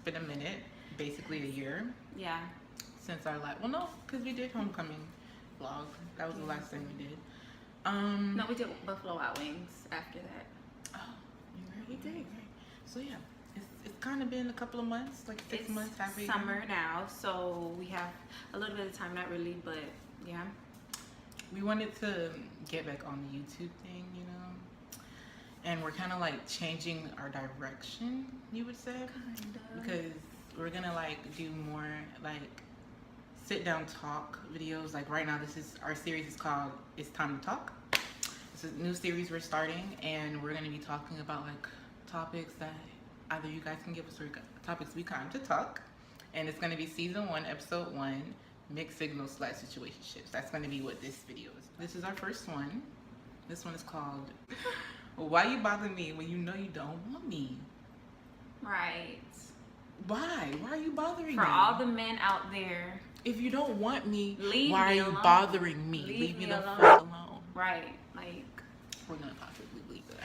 been a minute, basically a year. Yeah. Since our last, well, no, because we did homecoming vlog. That was the last thing we did. No, we did Buffalo Wild Wings after that. Oh, you're right. We did. Right. So yeah, it's kind of been a couple of months, like 6 months. It's summer now, so we have a little bit of time. Not really, but yeah. We wanted to get back on the YouTube thing, you know, and we're kind of like changing our direction, you would say, because we're gonna like do more like sit down talk videos. Like right now, our series is called It's Time to Talk. It's a new series we're starting, and we're gonna be talking about like topics that either you guys can give us or topics we come to talk. And it's gonna be season 1, episode 1, mixed signals / situationships. That's gonna be what this video is. This is our first one. This one is called Why You Bother Me When You Know You Don't Want Me? Right. Why? Why are you bothering me? For all the men out there, if you don't want me, leave why me are you alone. bothering me? Leave me the alone. fuck alone. Right. Like, we're gonna possibly leave that.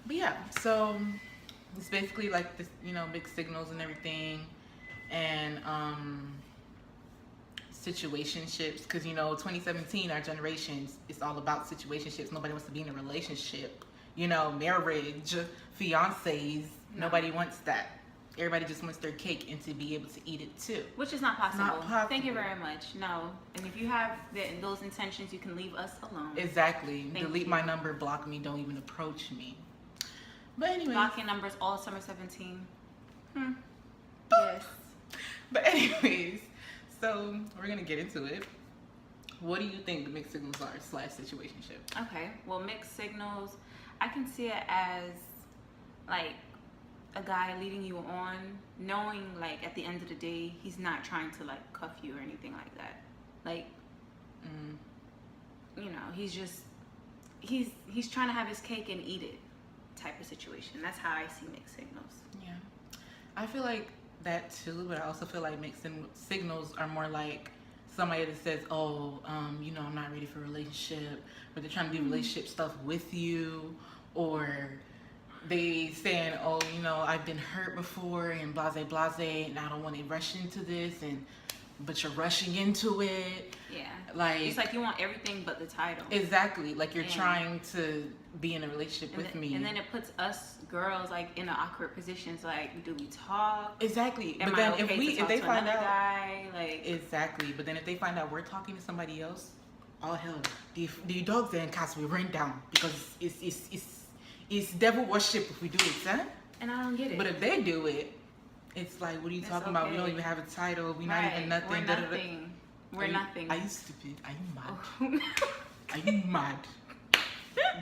But yeah, so it's basically like this, you know, mixed signals and everything, and situationships, because you know 2017, our generations, it's all about situationships. Nobody wants to be in a relationship, you know, marriage, fiancés. Nobody wants that. Everybody just wants their cake and to be able to eat it too, which is not possible. Not possible. Thank you very much. No. And if you have those intentions, you can leave us alone. Exactly. Thank Delete you. my number, block me, don't even approach me. But anyway, blocking numbers all summer 17. Yes. But anyways, so we're gonna get into it. What do you think the mixed signals are / situationship? Okay, well, mixed signals, I can see it as like a guy leading you on, knowing like at the end of the day he's not trying to like cuff you or anything like that. Like, you know, he's just he's trying to have his cake and eat it type of situation. That's how I see mixed signals. Yeah, I feel like that too, but I also feel like mixed signals are more like somebody that says, oh, you know, I'm not ready for a relationship, but they're trying to do relationship stuff with you, or they saying, oh, you know, I've been hurt before and blase blase, and I don't want to rush into this, but you're rushing into it. Yeah, like it's like you want everything but the title. Exactly, like you're trying to be in a relationship with me, and then it puts us girls like in an awkward positions. Like, do we talk? Exactly. Am but then I okay if they find out, guy, like, exactly. But then if they find out we're talking to somebody else, all hell, the dogs and cats will run down, because it's devil worship if we do it, huh? And I don't get it. But if they do it, it's like, what are you talking about? We don't even have a title. We're not even nothing. We're nothing. We're nothing. Are you stupid? Are you mad? Are you mad?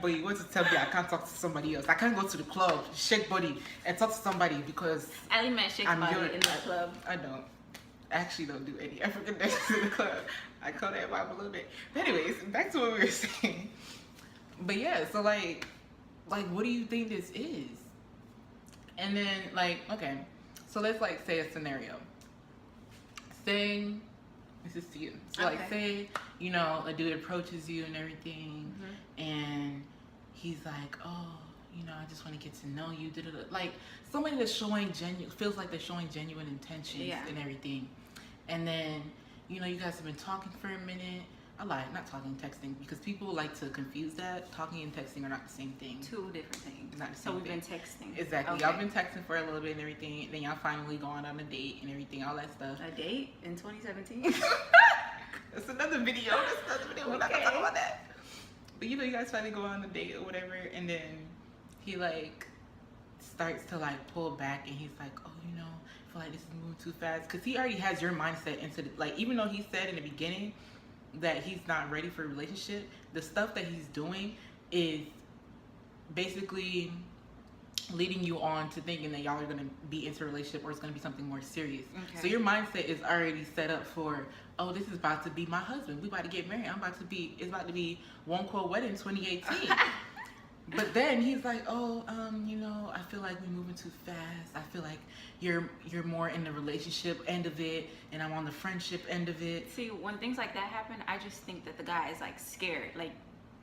But you want to tell me I can't talk to somebody else? I can't go to the club, shake body, and talk to somebody because I only met shake body in the club. I don't. I actually don't do any African dances in the club. I call that vibe a little bit. But anyways, back to what we were saying. But yeah, so like what do you think this is? And then like, okay, so let's like say a scenario. Say, this is to you. So like say, you know, a dude approaches you and everything, and he's like, oh, you know, I just want to get to know you. Like somebody that's showing feels like they're showing genuine intentions and everything. And then, you know, you guys have been talking for a minute. I lied, not talking, texting, because people like to confuse that. Talking and texting are not the same thing. Two different things. Not the same so we've thing. been texting. Exactly. Okay. Y'all been texting for a little bit and everything. Then y'all finally go on a date and everything, all that stuff. A date in 2017? That's another video. We're not gonna talk about that. But you know, you guys finally go on a date or whatever, and then he like starts to like pull back, and he's like, oh, you know, I feel like this is moving too fast, because he already has your mindset into the, like, even though he said in the beginning that he's not ready for a relationship, the stuff that he's doing is basically leading you on to thinking that y'all are going to be into a relationship, or it's going to be something more serious. Okay. So your mindset is already set up for, oh, this is about to be my husband. We about to get married. It's about to be one quote wedding 2018. But then he's like, oh, you know, I feel like we're moving too fast. I feel like you're more in the relationship end of it, and I'm on the friendship end of it. See, when things like that happen, I just think that the guy is like scared. Like,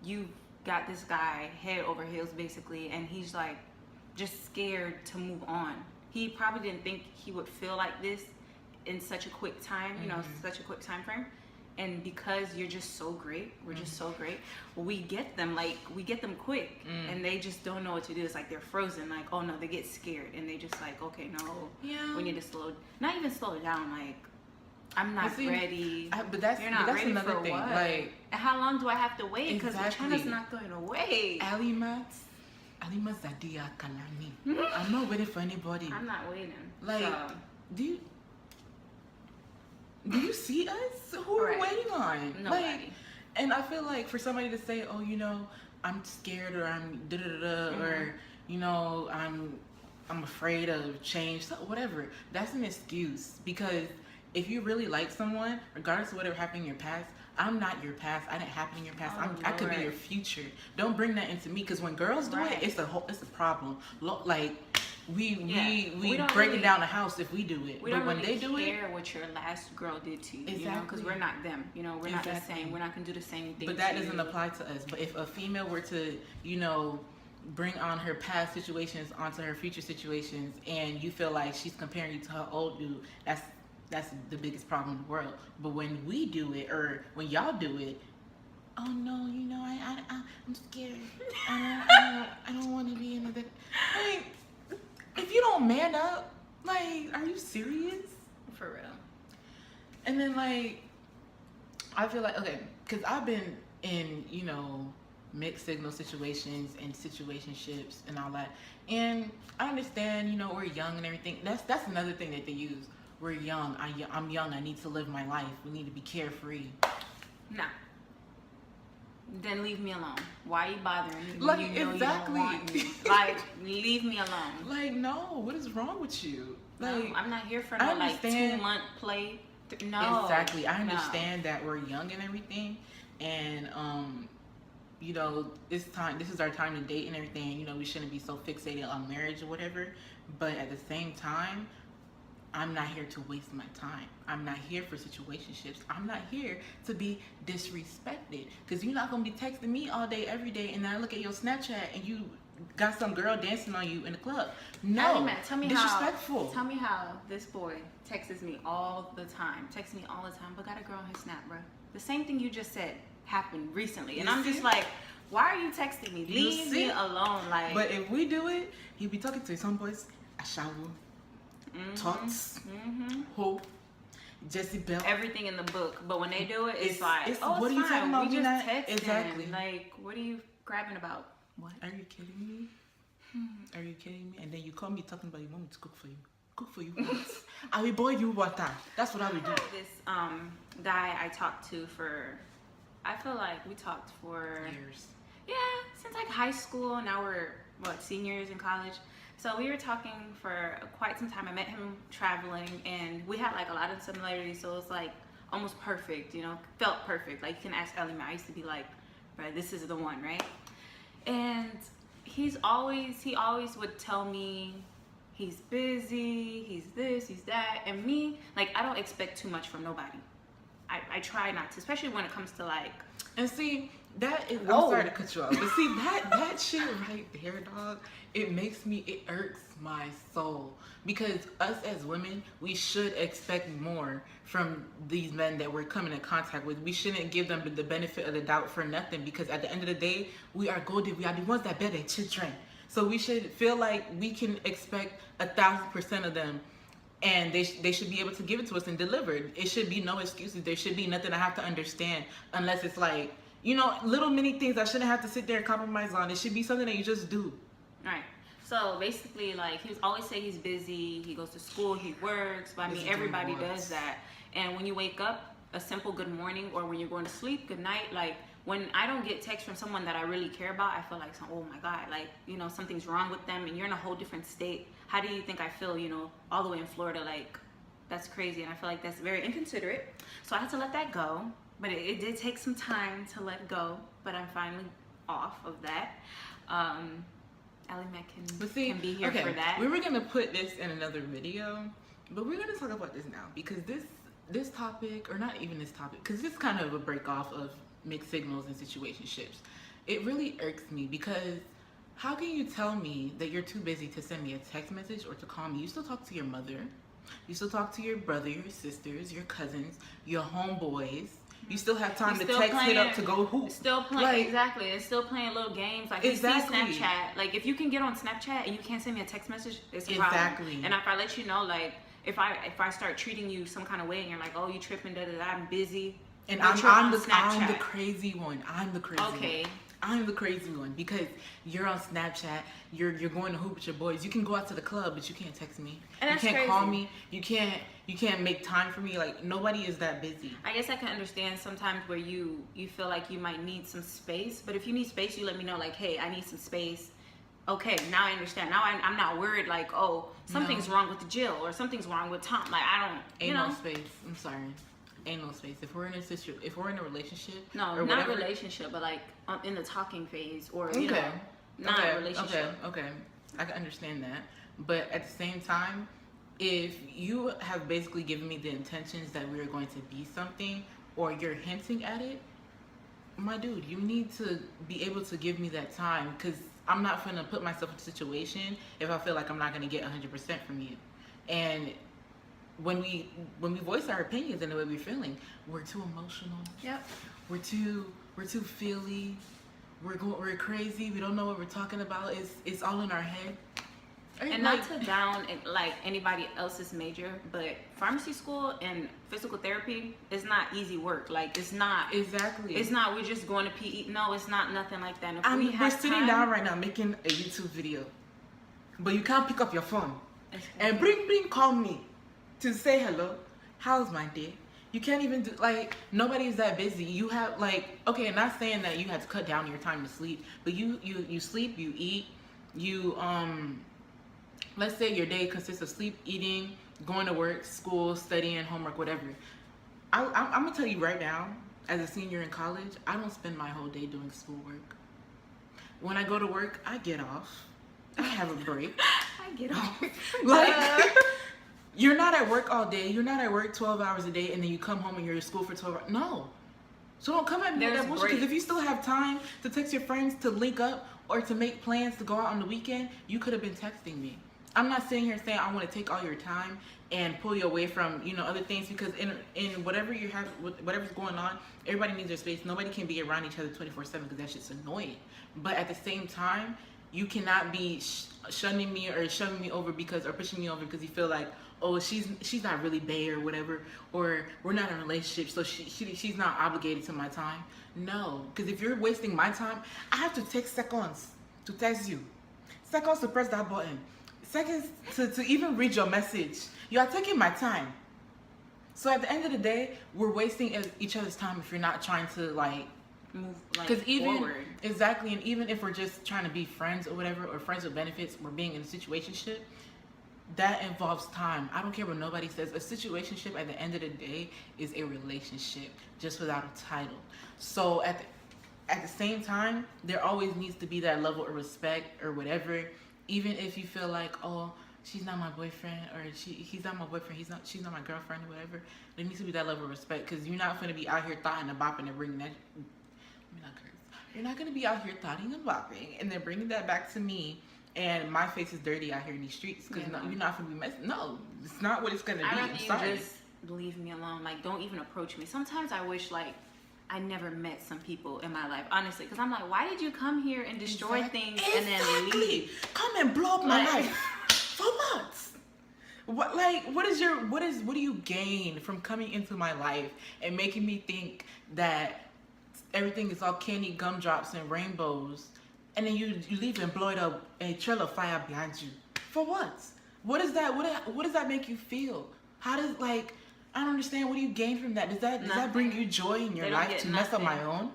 you got this guy head over heels basically, and he's like just scared to move on. he probably didn't think he would feel like this in such a quick time, you know, such a quick time frame. And because you're just so great, we're just so great, we get them quick, and they just don't know what to do. It's like they're frozen, like, oh no, they get scared, and they just like, okay, no, we need to not even slow down, like, I'm not ready. But that's ready another for thing. what? Like, how long do I have to wait? Because China's not going away. Alima Zadiaxx Kalani. I'm not waiting for anybody. I'm not waiting. Like, so. Do you see us? Who are we waiting on? Nobody. Like, and I feel like for somebody to say, oh, you know, I'm scared, or I'm or, you know, I'm afraid of change, so whatever. That's an excuse, because if you really like someone, regardless of whatever happened in your past, I'm not your past. I didn't happen in your past. I could be your future. Don't bring that into me, because when girls do it, it's a problem. Like, we breaking down the house if we do it. We don't really care what your last girl did to you, you know, because we're not them. You know, we're not the same. We're not gonna do the same thing. But that doesn't apply to us. But if a female were to, you know, bring on her past situations onto her future situations, and you feel like she's comparing you to her old dude, that's the biggest problem in the world. But when we do it, or when y'all do it, oh no, you know, I'm scared. I don't want to be in the. Like, if you don't man up, like, are you serious? For real. And then, like, I feel like, okay, because I've been in, you know, mixed signal situations and situationships and all that. And I understand, you know, we're young and everything. That's another thing that they use. We're young. I'm young. I need to live my life. We need to be carefree. Nah. Then leave me alone. Why are you bothering me? Like, you know exactly. You don't want me. Like, leave me alone. Like, no. What is wrong with you? Like, no, I'm not here for no, like, 2-month play. No. Exactly. I understand that we're young and everything. And, you know, this is our time to date and everything. You know, we shouldn't be so fixated on marriage or whatever. But at the same time, I'm not here to waste my time. I'm not here for situationships. I'm not here to be disrespected. Because you're not going to be texting me all day, every day, and then I look at your Snapchat and you got some girl dancing on you in the club. No, tell me disrespectful. Tell me how this boy texts me all the time. Texts me all the time, but got a girl on his Snap, bro. The same thing you just said happened recently. And I'm just like, why are you texting me? Leave me alone. Like, but if we do it, he'll be talking to some boys. Ashawu. Tots, hope, Jezebel, everything in the book. But when they do it, it's like, oh, what are you talking about? We just texting. Exactly. Like, what are you grabbing about? What? Are you kidding me? Are you kidding me? And then you call me talking about you want me to cook for you. Cook for you what? I will boil you water. That's what I will do. This guy I talked to for, I feel like we talked for years. Yeah, since like high school. Now we're seniors in college. So we were talking for quite some time. I met him traveling, and we had like a lot of similarities. So it was like almost perfect, you know, felt perfect. Like, you can ask Ellie, I used to be like, bro, this is the one, right? And he always would tell me he's busy, he's this, he's that. And me, like, I don't expect too much from nobody. I try not to, especially when it comes to like. And see, that is, I'm sorry to cut you off, but see, that shit right there, dog, it irks my soul. Because us as women, we should expect more from these men that we're coming in contact with. We shouldn't give them the benefit of the doubt for nothing, because at the end of the day, we are golden. We are the ones that bear their children. So we should feel like we can expect 1,000% of them, and they should be able to give it to us and deliver. It should be no excuses. There should be nothing I have to understand, unless it's like, you know, little mini things I shouldn't have to sit there and compromise on. It should be something that you just do. Right. So basically, like, he was always say he's busy, he goes to school, he works, but I mean, everybody does that. And when you wake up, a simple good morning, or when you're going to sleep, good night. Like, when I don't get text from someone that I really care about, I feel like, oh my God, like, you know, something's wrong with them, and you're in a whole different state. How do you think I feel, you know, all the way in Florida? Like, that's crazy, and I feel like that's very inconsiderate. So I had to let that go. But it did take some time to let go, but I'm finally off of that. Allie Mac can be here for that. We were gonna put this in another video, but we're gonna talk about this now, because this topic, or not even this topic, because this is kind of a break off of mixed signals and situationships. It really irks me, because How can you tell me that you're too busy to send me a text message or to call me? You still talk to your mother. You still talk to your brother, your sisters, your cousins, your homeboys. You still have time to text, hit up to go hoop. Still playing, exactly. It's still playing little games. Like, exactly. You see Snapchat. Like, if you can get on Snapchat and you can't send me a text message, it's a problem. Exactly. And if I let you know, like, if I start treating you some kind of way and you're like, oh, you tripping, da da da, I'm busy. And I'm the crazy one. I'm the crazy one. Okay. I'm the crazy one because you're on Snapchat. You're going to hoop with your boys. You can go out to the club, but you can't text me. And you can't crazy. call me. You can't make time for me. Like, nobody is that busy. I guess I can understand sometimes where you feel like you might need some space. But if you need space, you let me know. Like, hey, I need some space. Okay, now I understand. Now I'm not worried. Like, oh, something's wrong with Jill or something's wrong with Tom. Like, I don't. Ain't no space. I'm sorry. Ain't no space. If we're in a relationship, no, or not whatever, relationship, but like in the talking phase, or you know, not relationship. Okay, I can understand that. But at the same time, if you have basically given me the intentions that we are going to be something, or you're hinting at it, my dude, you need to be able to give me that time, because I'm not gonna put myself in a situation if I feel like I'm not gonna get 100% from you. And when we voice our opinions and the way we're feeling, we're too emotional. Yep. We're too feely. We're crazy. We don't know what we're talking about. It's all in our head. And not to down like anybody else's major, but pharmacy school and physical therapy is not easy work. Like, it's not. Exactly. It's not. We're just going to PE. No, it's not nothing like that. We're sitting down right now making a YouTube video, but you can't pick up your phone and call me to say hello. How's my day? You can't even do, like, nobody's that busy. You have, like, okay, not saying that you have to cut down your time to sleep, but you sleep, you eat, you let's say your day consists of sleep, eating, going to work, school, studying, homework, whatever. I'm gonna tell you right now, as a senior in college, I don't spend my whole day doing schoolwork. When I go to work, I get off. I have a break. I get off. Like, you're not at work all day. You're not at work 12 hours a day, and then you come home and you're at school for 12 hours. No. So don't come at me with that bullshit, because if you still have time to text your friends to link up or to make plans to go out on the weekend, you could have been texting me. I'm not sitting here saying I want to take all your time and pull you away from, you know, other things, because in whatever you have, whatever's going on, everybody needs their space. Nobody can be around each other 24/7, because that shit's annoying. But at the same time, you cannot be shunning me or shoving me over or pushing me over because you feel like, oh, she's not really bae or whatever, or we're not in a relationship, so she's not obligated to my time. No, because if you're wasting my time, I have to take seconds to text you, seconds to press that button, seconds to even read your message. You are taking my time. So at the end of the day, we're wasting each other's time if you're not trying to, like, move, like, forward. Exactly. And even if we're just trying to be friends or whatever, or friends with benefits, we're being in a situationship, that involves time. I don't care what nobody says. A situationship at the end of the day is a relationship, just without a title. So at the same time, there always needs to be that level of respect or whatever. Even if you feel like, oh, she's not my boyfriend, or he's not my boyfriend, she's not my girlfriend, or whatever, there needs to be that level of respect, because you're not going to be out here thotting and bopping and bringing that. You're not going to be out here thotting and bopping and then bringing that back to me, and my face is dirty out here in these streets, because you're not going to be messing. No, it's not what it's going to be. I'm sorry. You just leave me alone. Like, don't even approach me. Sometimes I wish, like, I never met some people in my life, honestly, because I'm like, why did you come here and destroy things and then leave? Come and blow up my life. For what? What, like, what do you gain from coming into my life and making me think that everything is all candy, gumdrops, and rainbows, and then you leave and blow it up, a trail of fire behind you? For what? What is that? What does that make you feel? How does, like, I don't understand. What do you gain from that? Does that bring you joy in your life to mess up my own?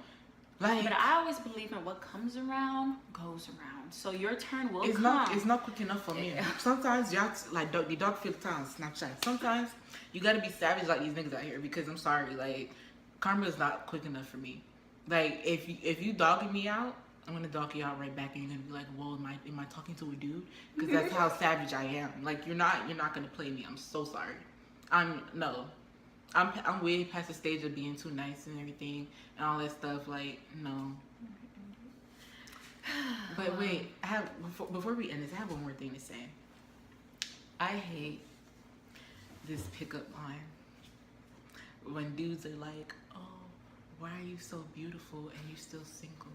Like, but I always believe in what comes around goes around. So your turn will come. It's not quick enough for me. Sometimes you have to, like, the dog filter on Snapchat. Sometimes you gotta be savage like these niggas out here, because I'm sorry, like, karma is not quick enough for me. Like, if you dogging me out, I'm gonna dog you out right back, and you're gonna be like, whoa, am I talking to a dude? Because that's how savage I am. Like, you're not gonna play me. I'm so sorry. I'm way past the stage of being too nice and everything and all that stuff. Like, no. But wait, I before we end this, I have one more thing to say. I hate this pickup line when dudes are like, "Oh, why are you so beautiful and you still single?"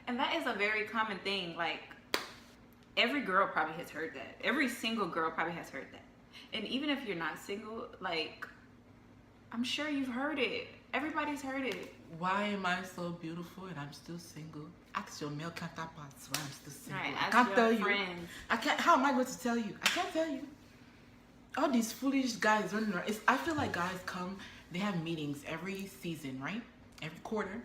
And that is a very common thing. Like, every girl probably has heard that. Every single girl probably has heard that. And even if you're not single, like, I'm sure you've heard it. Everybody's heard it. Why am I so beautiful and I'm still single? Ask your male counterparts why I'm still single. Right, I can't tell you. friends. I can't. How am I going to tell you? I can't tell you. All these foolish guys running around. I feel like guys come. They have meetings every season, right? Every quarter.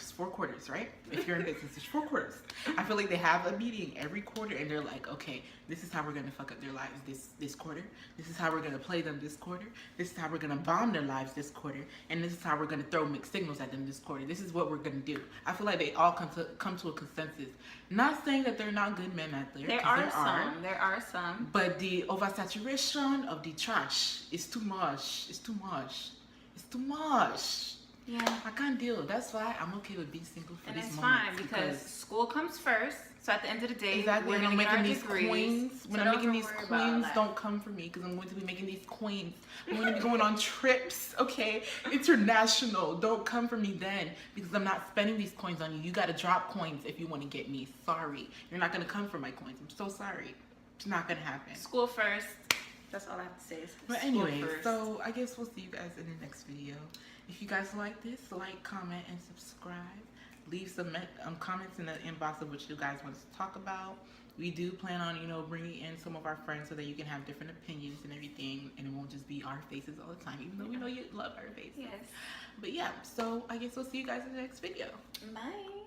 It's 4 quarters, right? If you're in business, it's 4 quarters. I feel like they have a meeting every quarter, and they're like, okay, this is how we're gonna fuck up their lives this quarter. This is how we're gonna play them this quarter. This is how we're gonna bomb their lives this quarter, and this is how we're gonna throw mixed signals at them this quarter. This is what we're gonna do. I feel like they all come to a consensus. Not saying that they're not good men out there. There are some. But the oversaturation of the trash is too much. It's too much. It's too much. Yeah. I can't deal. That's why I'm okay with being single for this moment. And it's fine because school comes first. So at the end of the day, exactly. we're When I'm making these degrees, coins, don't come for me because I'm going to be making these coins. I'm going to be going on trips, okay? International. Don't come for me then because I'm not spending these coins on you. You got to drop coins if you want to get me. Sorry. You're not going to come for my coins. I'm so sorry. It's not going to happen. School first. That's all I have to say. But anyway, so I guess we'll see you guys in the next video. If you guys like this, like, comment, and subscribe. Leave some comments in the inbox of what you guys want us to talk about. We do plan on, bringing in some of our friends so that you can have different opinions and everything, and it won't just be our faces all the time, even though we know you love our faces. Yes. But yeah, so I guess we'll see you guys in the next video. Bye.